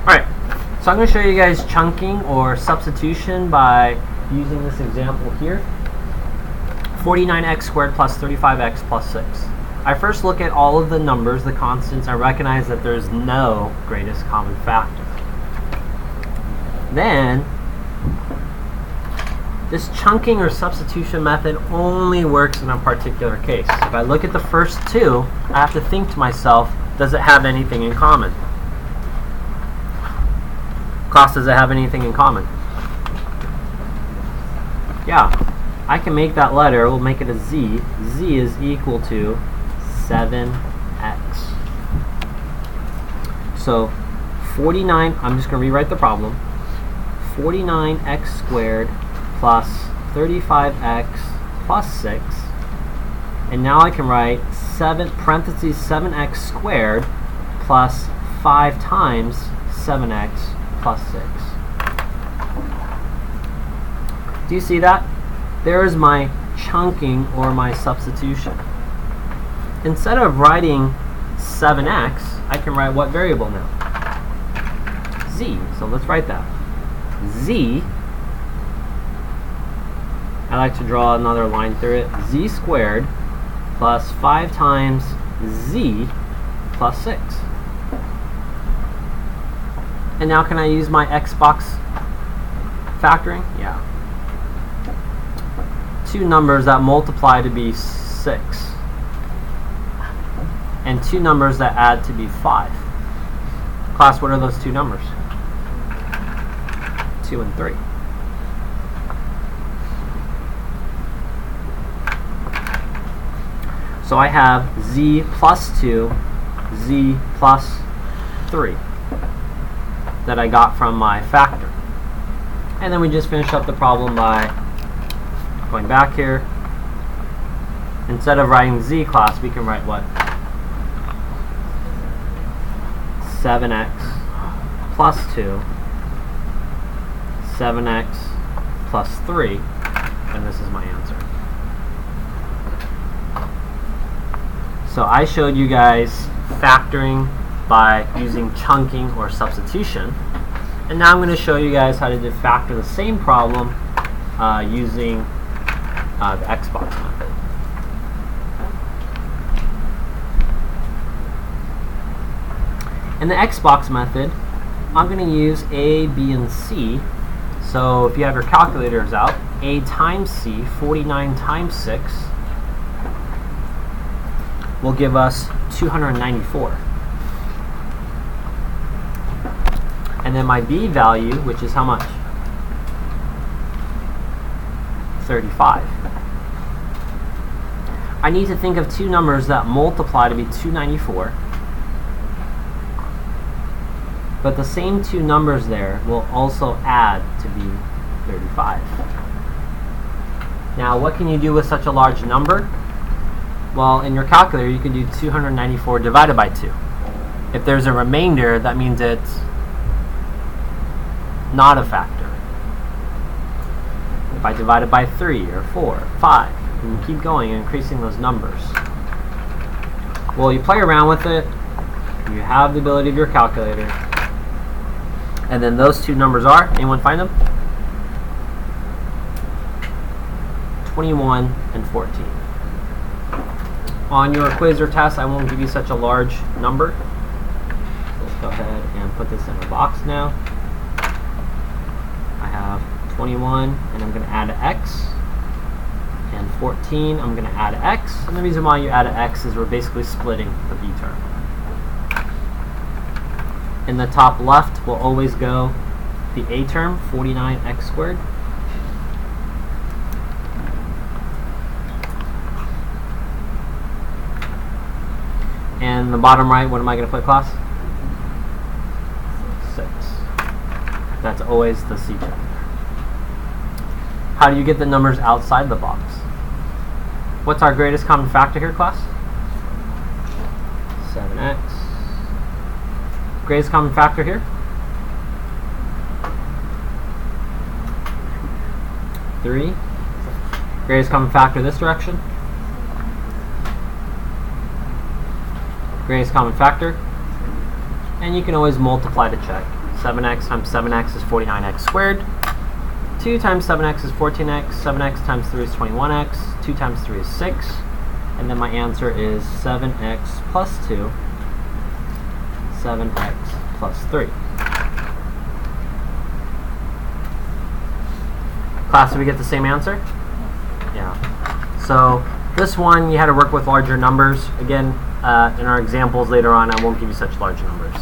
Alright, so I'm going to show you guys chunking or substitution by using this example here. 49x squared plus 35x plus 6. I first look at all of the numbers, the constants, and recognize that there's no greatest common factor. Then, this chunking or substitution method only works in a particular case. If I look at the first two, I have to think to myself, does it have anything in common? Class, does it have anything in common? Yeah, I can make that letter, we'll make it a z. Z is equal to 7x. So 49, I'm just going to rewrite the problem. 49x squared plus 35x plus 6. And now I can write 7 parentheses 7x squared plus 5 times 7x plus 6. Do you see that? There is my chunking or my substitution. Instead of writing 7x, I can write what variable now? Z. So let's write that. Z, I like to draw another line through it. Z squared plus 5 times z plus 6. And now can I use my Xbox factoring? Yeah. Two numbers that multiply to be 6. And two numbers that add to be 5. Class, what are those two numbers? 2 and 3. So I have z plus 2, z plus 3 that I got from my factor. And then we just finish up the problem by going back here. Instead of writing z, class, we can write what? 7x plus 2, 7x plus 3, and this is my answer. So I showed you guys factoring by using chunking or substitution, and now I'm going to show you guys how to factor the same problem using the Xbox method. In the Xbox method, I'm going to use A, B, and C. So if you have your calculators out, A times C, 49 times 6, will give us 294. And then my B value, which is how much? 35. I need to think of two numbers that multiply to be 294. But the same two numbers there will also add to be 35. Now, what can you do with such a large number? Well, in your calculator, you can do 294 divided by 2. If there's a remainder, that means it's not a factor. If I divide it by 3 or 4, 5, and you keep going and increasing those numbers. Well, you play around with it. You have the ability of your calculator. And then those two numbers are, anyone find them? 21 and 14. On your quiz or test, I won't give you such a large number. Let's go ahead and put this in a box now. I have 21, and I'm going to add an x. And 14, I'm going to add an x. And the reason why you add an x is we're basically splitting the b term. In the top left will always go the a term, 49x squared. And the bottom right, what am I going to put, class? 6. That's always the c term. How do you get the numbers outside the box? What's our greatest common factor here, class? 7x. Greatest common factor here? 3. Greatest common factor this direction? Greatest common factor? And you can always multiply to check. 7x times 7x is 49x squared. 2 times 7x is 14x. 7x times 3 is 21x. 2 times 3 is 6. And then my answer is 7x plus 2. 7x plus 3. Class, did we get the same answer? Yeah. So this one, you had to work with larger numbers. Again, in our examples later on, I won't give you such large numbers.